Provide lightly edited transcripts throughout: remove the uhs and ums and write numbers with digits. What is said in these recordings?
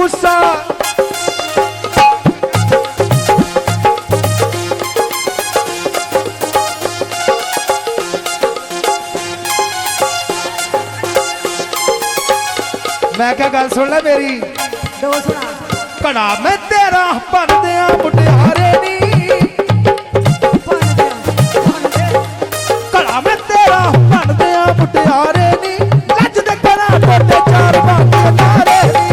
गुस्सा मैं क्या गल सुन ले मेरी दो सुना घड़ा मैं तेरा भर दिया मुटियारे नी घड़ा मैं तेरा भर दिया मुटियारे नी लज दे करा टोटे चार बाकी नारे नी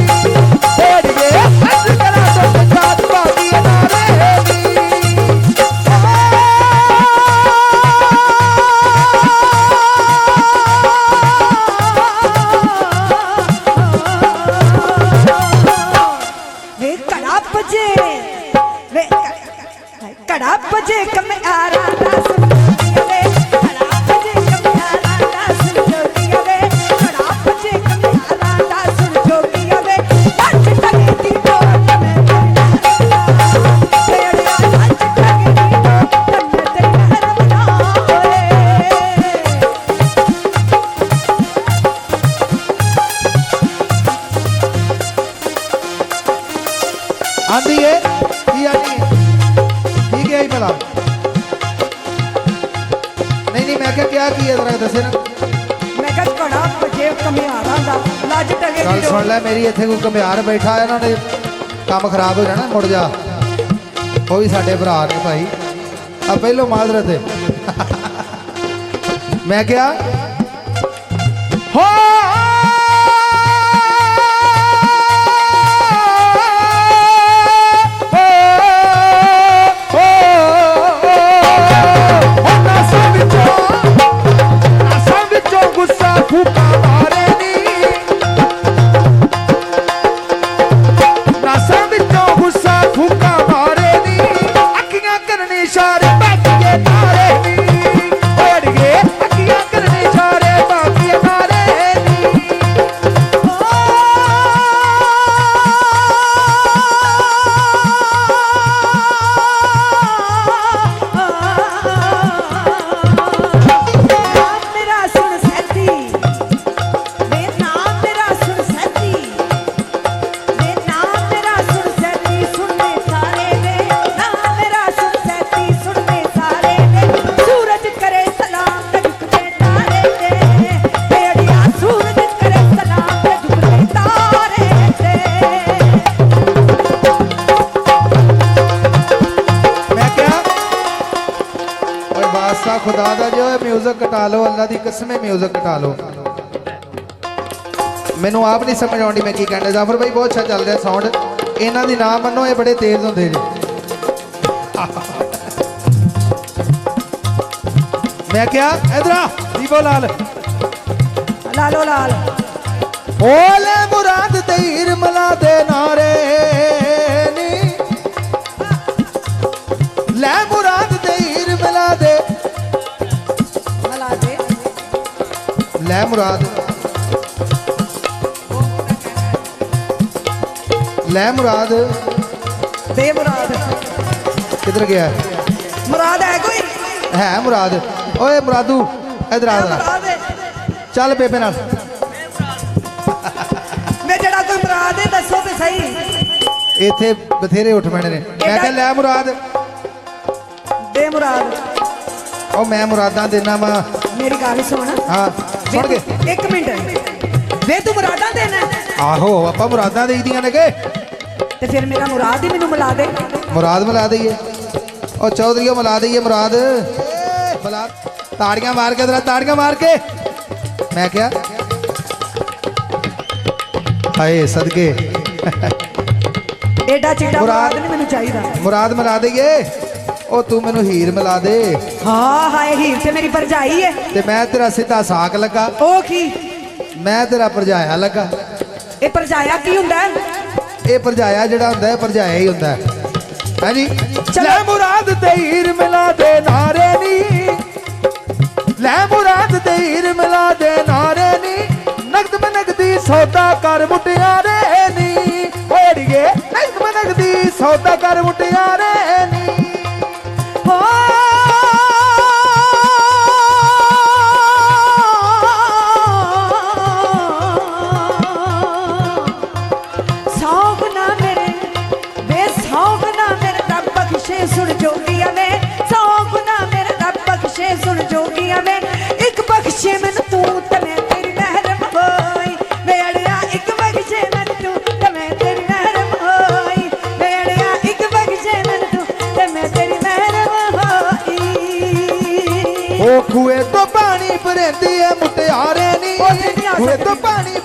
तेड़िए लज करा टोटे चार बाकी नारे नी कड़ा बजे कम आरा दास वे कड़ा बजे कम आरा दास जोगिया वे कड़ा बजे कम आरा दास जोगिया वे लज टगे दी तो में तेरे लज टगे दी तो में तेरे हरमना आंधी है ये आंधी ही पता नहीं मैं क्या किया जरा दसे ना मैं कह कड़ा बजे कमियारा दा लज टगे गल सुन ले मेरी इत्थे कोई कमियार बैठा है इन्होंने काम खराब हो जाना मुड़ जा वो भी साडे भरा ने भाई अब पहलो माजरत है मैं क्या हो खुदा दा जो है म्यूजिक कटा लो अल्लाह दी कसम है म्यूजिक कटा लो मैनू आप नहीं समझ आउंदी मैं की कहना जाफर भाई बहुत अच्छा चल रहा साउंड इन्हां दी ना मनो ये बड़े तेज होंदे जी मैं क्या इधर आ दीपो लाल लालो लाल ओले मुराद तीर मला दे नारे नी ले मुराद तीर मला दे ले मुराद ले मुराद बे मुराद किधर गया मुराद है कोई है मुराद ओए मुरादू इधर आ चल बेबे नाल मैं जड़ा कोई मुराद है दसो ते सही इथे बथेरे उठ मैंने ने मैं कह ले मुराद बे मुराद ओ मैं मुरादा देना वा मेरी गल सुन हां सुन के एक मिनट वे तू मुरादा देना आहो आपा मुरादा दे दियां ने के ते फिर मेरा मुराद ही मेनू मिला दे मुराद मिला दईए ओ चौधरी मिला दईए मुराद मिला ताड़ियां मार के ताड़ियां मार के मैं क्या हाय सदके एडा चिट्टा मुराद नहीं मेनू चाहिदा मुराद मिला दईए ओ तू मैनू हीर मिला दे हाँ हाय हीर ते मेरी भरजाई है ते मैं तेरा सीधा साक लगा ओ की मैं तेरा भरजाया लगा ए भरजाया की हुंदा है ये भरजाया जिहड़ा हुंदा है भरजाया ही हुंदा है जी ले मुराद ते हीर मिला दे नारे नी ले मुराद ते हीर मिला दे नारे नी नगद में नगदी सौदा कर मुटियारे नी ओड़िए नगद में नगदी सौदा कर मुटियारे नी सौग ਉਹ ਖੂਏ ਤੋਂ ਪਾਣੀ ਭਰਦੀ ਏ ਮੁਟਿਆਰੇ ਨੀ ਉਹ ਨਹੀਂ ਆ ਖੂਏ ਸਕਦੀ। ਤੋਂ ਪਾਣੀ